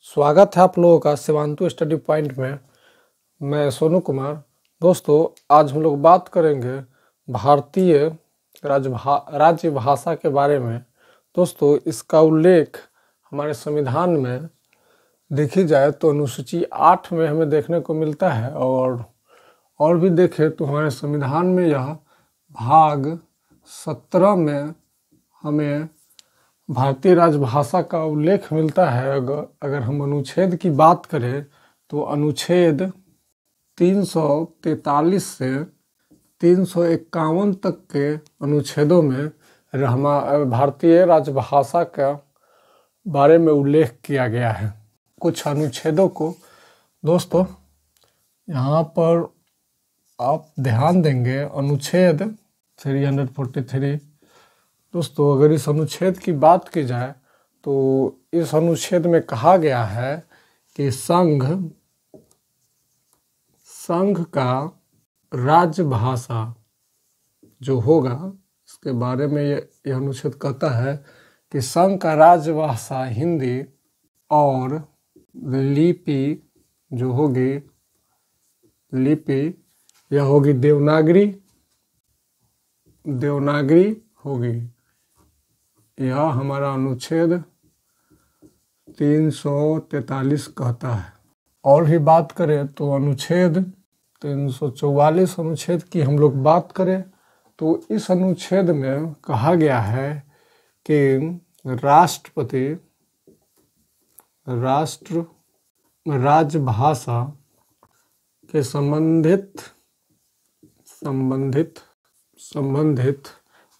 स्वागत है आप लोगों का शिवांतु स्टडी पॉइंट में। मैं सोनू कुमार। दोस्तों, आज हम लोग बात करेंगे भारतीय राज्य भाषा के बारे में। दोस्तों, इसका उल्लेख हमारे संविधान में देखी जाए तो अनुसूची 8 में हमें देखने को मिलता है, और भी देखें तो हमारे संविधान में यह भाग 17 में हमें भारतीय राजभाषा का उल्लेख मिलता है। अगर हम अनुच्छेद की बात करें तो अनुच्छेद 343 से 351 तक के अनुच्छेदों में भारतीय राजभाषा का बारे में उल्लेख किया गया है। कुछ अनुच्छेदों को दोस्तों यहाँ पर आप ध्यान देंगे। अनुच्छेद 343 दोस्तों, अगर इस अनुच्छेद की बात की जाए तो इस अनुच्छेद में कहा गया है कि संघ का राजभाषा जो होगा, इसके बारे में यह अनुच्छेद कहता है कि संघ का राजभाषा हिंदी और लिपि जो होगी, यह होगी देवनागरी होगी। यह हमारा अनुच्छेद 343 कहता है। और भी बात करें तो अनुच्छेद 344 अनुच्छेद की हम लोग बात करें तो इस अनुच्छेद में कहा गया है कि राष्ट्रपति राजभाषा के संबंधित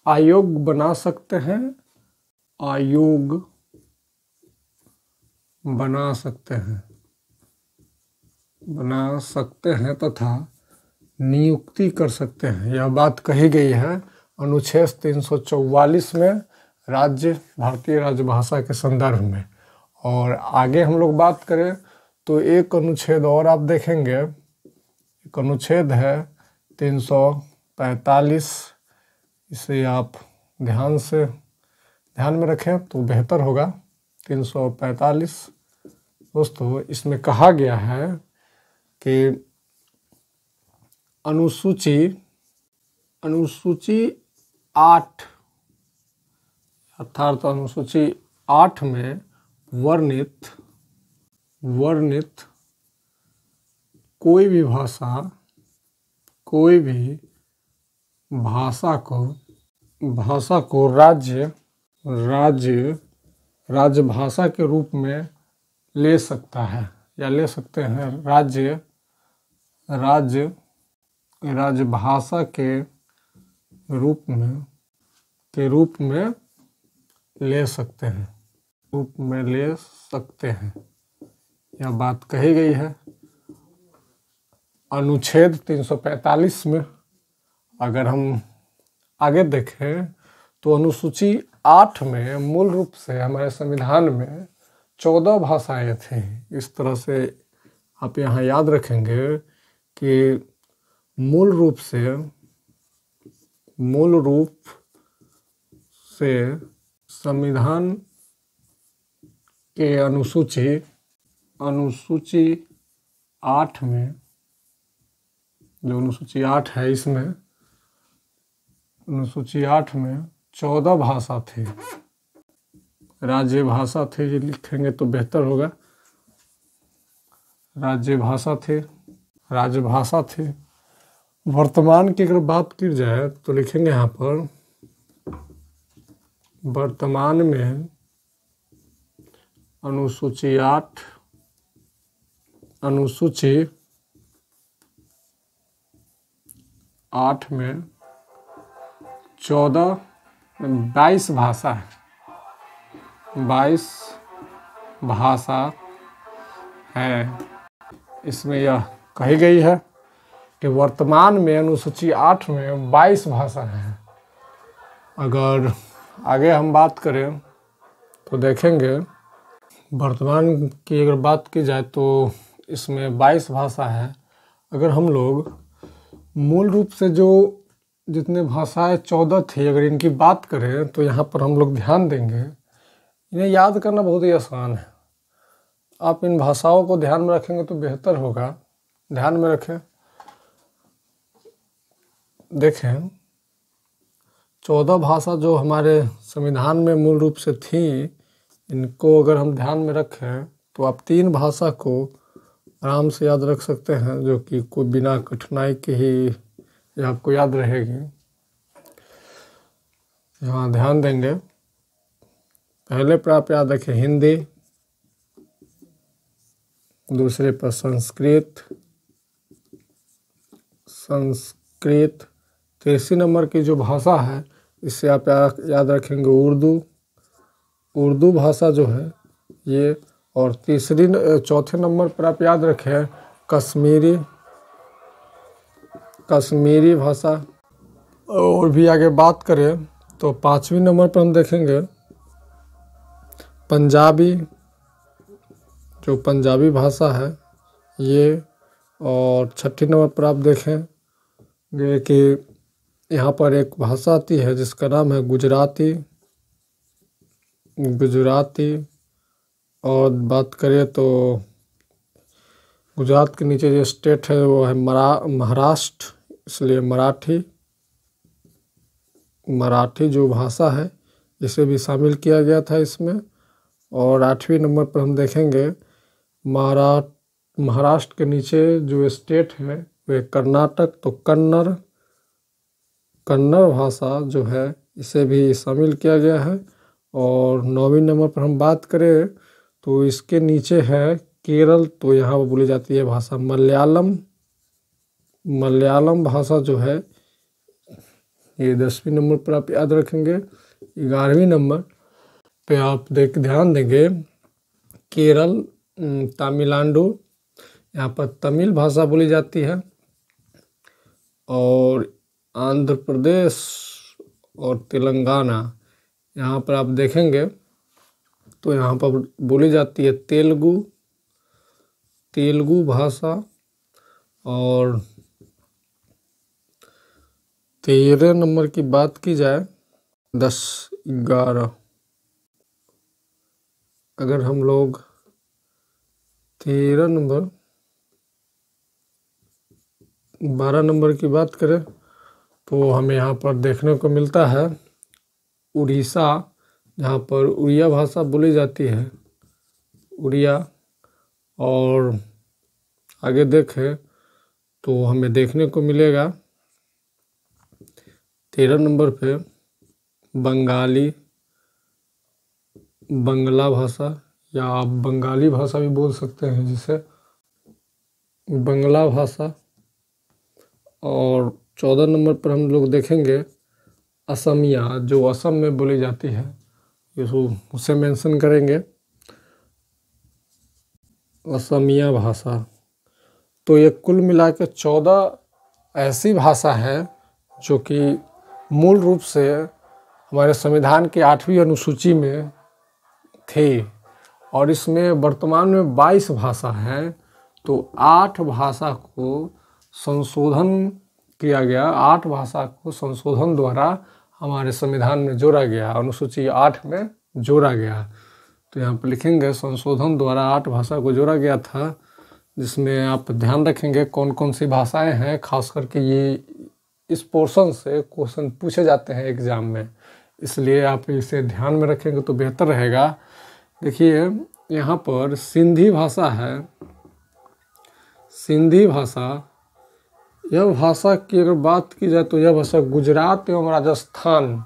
आयोग बना सकते हैं तथा नियुक्ति कर सकते हैं। यह बात कही गई है अनुच्छेद 344 में भारतीय राजभाषा के संदर्भ में। और आगे हम लोग बात करें तो एक अनुच्छेद और आप देखेंगे, एक अनुच्छेद है 345। इसे आप ध्यान में रखें तो बेहतर होगा। 345 दोस्तों, इसमें कहा गया है कि अनुसूची 8 अर्थात अनुसूची 8 में वर्णित कोई भी भाषा को राजभाषा के रूप में ले सकता है या ले सकते हैं। राजभाषा के रूप में ले सकते हैं। यह बात कही गई है अनुच्छेद 345 में। अगर हम आगे देखें तो अनुसूची 8 में मूल रूप से हमारे संविधान में 14 भाषाएं थी। इस तरह से आप यहाँ याद रखेंगे कि मूल रूप से संविधान के अनुसूची 8 में, जो अनुसूची 8 है, इसमें अनुसूची 8 में 14 भाषा थी, राज्य भाषा थे। ये लिखेंगे तो बेहतर होगा। राजभाषा थी। वर्तमान की अगर बात की जाए तो लिखेंगे यहाँ पर वर्तमान में अनुसूची 8 में 22 भाषा है। 22 भाषा है। इसमें यह कही गई है कि वर्तमान में अनुसूची 8 में 22 भाषा है। अगर आगे हम बात करें तो देखेंगे वर्तमान की अगर बात की जाए तो इसमें 22 भाषा है। अगर हम लोग मूल रूप से जो जितने भाषाएं 14 थी, अगर इनकी बात करें तो यहाँ पर हम लोग ध्यान देंगे। इन्हें याद करना बहुत ही आसान है। आप इन भाषाओं को ध्यान में रखेंगे तो बेहतर होगा। ध्यान में रखें, देखें 14 भाषा जो हमारे संविधान में मूल रूप से थी, इनको अगर हम ध्यान में रखें तो आप 3 भाषा को आराम से याद रख सकते हैं, जो कि कोई बिना कठिनाई के ही ये आपको याद रहेगी। यहाँ ध्यान देंगे, पहले पर आप याद रखें हिंदी, दूसरे पर संस्कृत, तीसरी नंबर की जो भाषा है इससे आप याद रखेंगे उर्दू भाषा जो है ये, और चौथे नंबर पर आप याद रखें कश्मीरी भाषा। और भी आगे बात करें तो 5वीं नंबर पर हम देखेंगे पंजाबी, जो पंजाबी भाषा है ये। और 6ठे नंबर पर आप देखेंगे कि यहाँ पर एक भाषा आती है जिसका नाम है गुजराती। और बात करें तो गुजरात के नीचे जो स्टेट है वो है महाराष्ट्र, इसलिए मराठी जो भाषा है इसे भी शामिल किया गया था इसमें। और 8वीं नंबर पर हम देखेंगे महाराष्ट्र के नीचे जो स्टेट है वे कर्नाटक, तो कन्नड़ भाषा जो है इसे भी शामिल किया गया है। और 9वीं नंबर पर हम बात करें तो इसके नीचे है केरल, तो यहाँ पर बोली जाती है भाषा मलयालम भाषा जो है ये 10वीं नंबर पर आप याद रखेंगे। 11वीं नंबर पे आप ध्यान देंगे केरल, तमिलनाडु, यहाँ पर तमिल भाषा बोली जाती है। और आंध्र प्रदेश और तेलंगाना, यहाँ पर आप देखेंगे तो यहाँ पर बोली जाती है तेलुगु भाषा। और 13 नंबर की बात की जाए 10-11, अगर हम लोग 13 नंबर 12 नंबर की बात करें तो हमें यहाँ पर देखने को मिलता है उड़ीसा, जहाँ पर उड़िया भाषा बोली जाती है, उड़िया। और आगे देखें तो हमें देखने को मिलेगा 13 नंबर पे बंगला भाषा, या आप बंगाली भाषा भी बोल सकते हैं जिसे, बंगला भाषा। और 14 नंबर पर हम लोग देखेंगे असमिया, जो असम में बोली जाती है, उसे मेंशन करेंगे, असमिया भाषा। तो ये कुल मिला के 14 ऐसी भाषा है जो कि मूल रूप से हमारे संविधान की 8वीं अनुसूची में थी। और इसमें वर्तमान में 22 भाषा है, तो 8 भाषा को संशोधन किया गया, 8 भाषा को संशोधन द्वारा हमारे संविधान में जोड़ा गया, अनुसूची 8 में जोड़ा गया। तो यहाँ पर लिखेंगे संशोधन द्वारा 8 भाषा को जोड़ा गया था, जिसमें आप ध्यान रखेंगे कौन कौन सी भाषाएं हैं। खास करके ये इस पोर्शन से क्वेश्चन पूछे जाते हैं एग्जाम में, इसलिए आप इसे ध्यान में रखेंगे तो बेहतर रहेगा। देखिए यहाँ पर सिंधी भाषा है, सिंधी भाषा, यह भाषा की अगर बात की जाए तो यह भाषा गुजरात एवं राजस्थान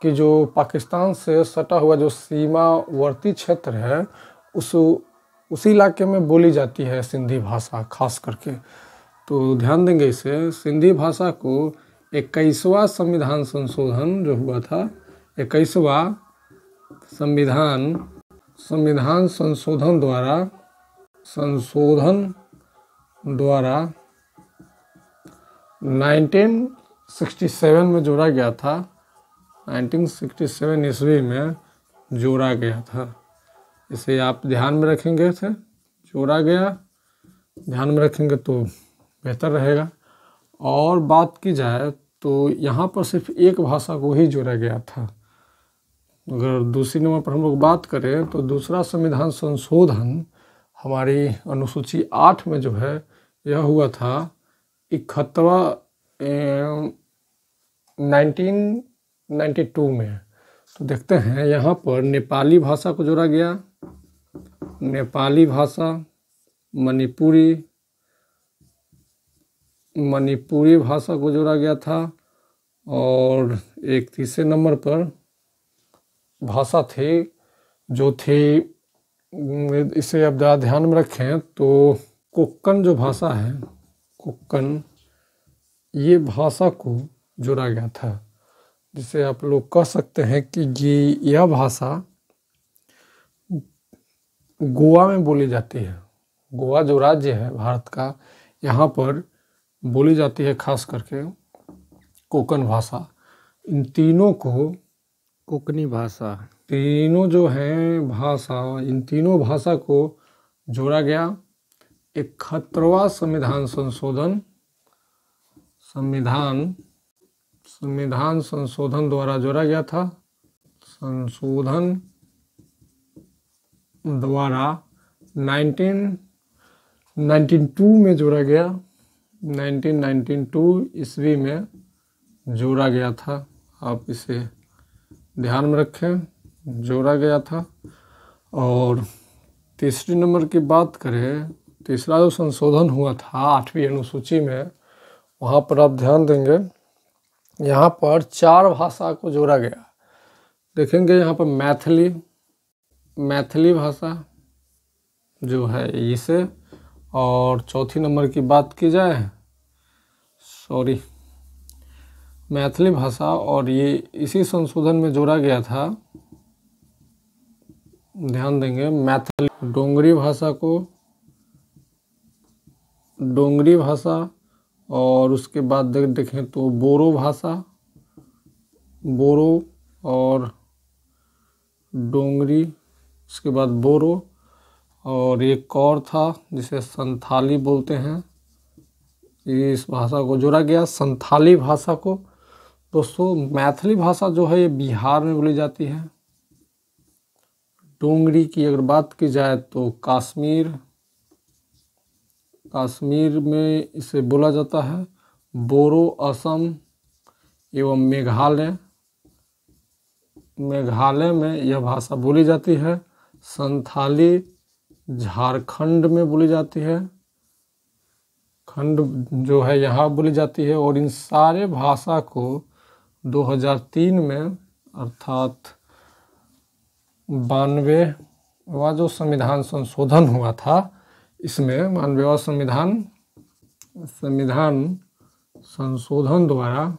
की जो पाकिस्तान से सटा हुआ जो सीमावर्ती क्षेत्र है उसी इलाके में बोली जाती है सिंधी भाषा खास करके। तो ध्यान देंगे इसे, सिंधी भाषा को 21वां संविधान संशोधन जो हुआ था, 21वां संविधान संशोधन द्वारा 1967 में जोड़ा गया था, 1967 ईस्वी में जोड़ा गया था। इसे आप ध्यान में रखेंगे, इसे जोड़ा गया, ध्यान में रखेंगे तो बेहतर रहेगा। और बात की जाए तो यहाँ पर सिर्फ एक भाषा को ही जोड़ा गया था। अगर दूसरी नंबर पर हम लोग बात करें तो दूसरा संविधान संशोधन हमारी अनुसूची 8 में जो है यह हुआ था 1992 में। तो देखते हैं यहाँ पर नेपाली भाषा को जोड़ा गया, नेपाली भाषा, मणिपुरी भाषा को जोड़ा गया था, और एक तीसरे नंबर पर भाषा थी जो थी, इसे आप ज़्यादा ध्यान में रखें तो कोक्कन जो भाषा है, कोक्कन, ये भाषा को जोड़ा गया था, जिसे आप लोग कह सकते हैं कि यह भाषा गोवा में बोली जाती है। गोवा जो राज्य है भारत का, यहाँ पर बोली जाती है खास करके कोंकण भाषा। इन तीनों को, कोंकणी भाषा, तीनों जो हैं भाषा, इन तीनों भाषा को जोड़ा गया 71वां संविधान संशोधन द्वारा जोड़ा गया था। संशोधन द्वारा 1992 में जोड़ा गया, 1992 ईस्वी में जोड़ा गया था। आप इसे ध्यान में रखें, जोड़ा गया था। और तीसरे नंबर की बात करें, तीसरा जो संशोधन हुआ था 8वीं अनुसूची में, वहाँ पर आप ध्यान देंगे, यहाँ पर 4 भाषा को जोड़ा गया। देखेंगे यहाँ पर मैथिली भाषा जो है इसे, और चौथी नंबर की बात की जाए, मैथिली भाषा, और ये इसी संशोधन में जोड़ा गया था, ध्यान देंगे, मैथिली, डोंगरी भाषा, और उसके बाद देखें तो बोरो भाषा, बोरो और डोंगरी, उसके बाद बोरो, और एक और था जिसे संथाली बोलते हैं, इस भाषा को जोड़ा गया, संथाली भाषा को। दोस्तों मैथिली भाषा जो है ये बिहार में बोली जाती है। डोंगरी की अगर बात की जाए तो कश्मीर में इसे बोला जाता है। बोरो असम एवं मेघालय में यह भाषा बोली जाती है। संथाली झारखंड में बोली जाती है, खंड जो है यहाँ बोली जाती है। और इन सारे भाषा को 2003 में, अर्थात 92वां जो संविधान संशोधन हुआ था, इसमें 92वां संविधान संशोधन द्वारा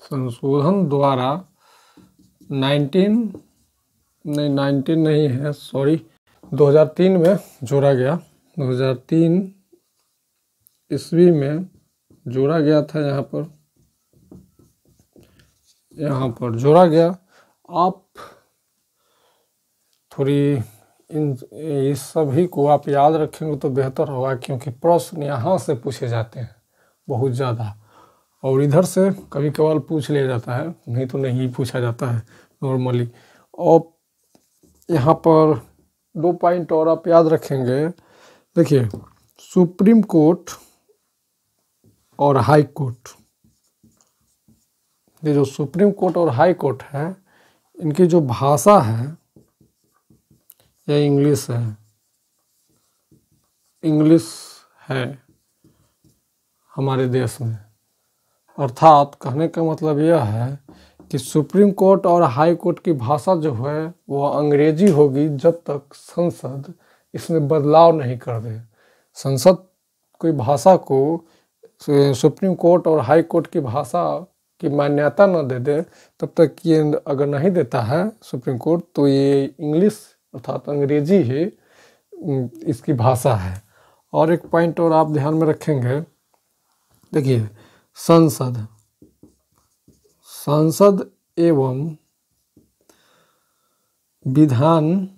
2003 में जोड़ा गया, 2003 ईस्वी में जोड़ा गया था, यहाँ पर जोड़ा गया। आप थोड़ी इस सभी को आप याद रखेंगे तो बेहतर होगा, क्योंकि प्रश्न यहाँ से पूछे जाते हैं बहुत ज़्यादा, और इधर से कभी कभार पूछ लिया जाता है, नहीं तो नहीं पूछा जाता है नॉर्मली। और यहाँ पर 2 पॉइंट और आप याद रखेंगे। देखिए, सुप्रीम कोर्ट और हाई कोर्ट, ये जो सुप्रीम कोर्ट और हाई कोर्ट है, इनकी जो भाषा है यह इंग्लिश है हमारे देश में। अर्थात कहने का मतलब यह है कि सुप्रीम कोर्ट और हाई कोर्ट की भाषा जो है वो अंग्रेजी होगी, जब तक संसद इसमें बदलाव नहीं कर दे। संसद कोई भाषा को सुप्रीम कोर्ट और हाई कोर्ट की भाषा की मान्यता न दे दे, तब तक ये अगर नहीं देता है सुप्रीम कोर्ट, तो ये इंग्लिश अर्थात अंग्रेजी ही इसकी भाषा है। और एक पॉइंट और आप ध्यान में रखेंगे, देखिए, संसद एवं विधान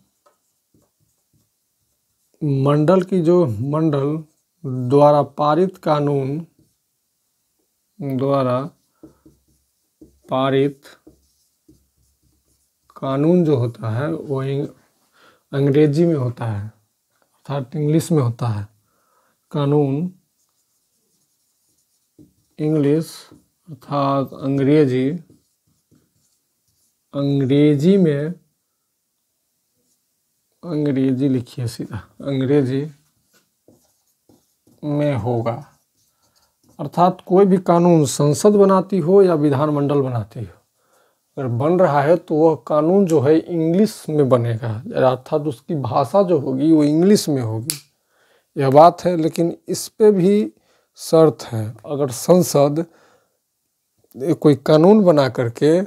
मंडल की जो मंडल द्वारा पारित कानून जो होता है वो अंग्रेजी में होता है। अर्थात इंग्लिश में होता है। कानून इंग्लिश अर्थात अंग्रेजी में, अंग्रेजी लिखिए सीधा, अंग्रेजी में होगा। अर्थात कोई भी कानून संसद बनाती हो या विधानमंडल बनाती हो, अगर बन रहा है तो वह कानून जो है इंग्लिश में बनेगा, अर्थात उसकी भाषा जो होगी वो इंग्लिश में होगी, यह बात है। लेकिन इस पे भी शर्त है, अगर संसद कोई कानून बना करके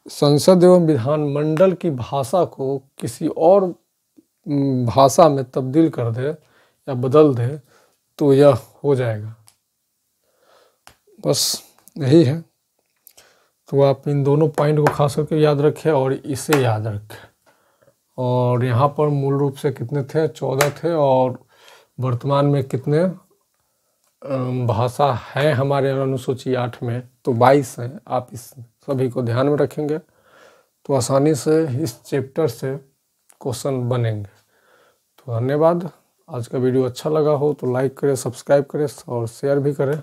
संसद एवं विधानमंडल की भाषा को किसी और भाषा में तब्दील कर दे या बदल दे तो यह हो जाएगा। बस यही है। तो आप इन दोनों पॉइंट को खास करके याद रखें और इसे याद रखें। और यहाँ पर मूल रूप से कितने थे? 14 थे। और वर्तमान में कितने भाषा है हमारे अनुसूची 8 में? तो 22 हैं। आप इस सभी को ध्यान में रखेंगे तो आसानी से इस चैप्टर से क्वेश्चन बनेंगे। तो धन्यवाद। आज का वीडियो अच्छा लगा हो तो लाइक करें, सब्सक्राइब करें और शेयर भी करें।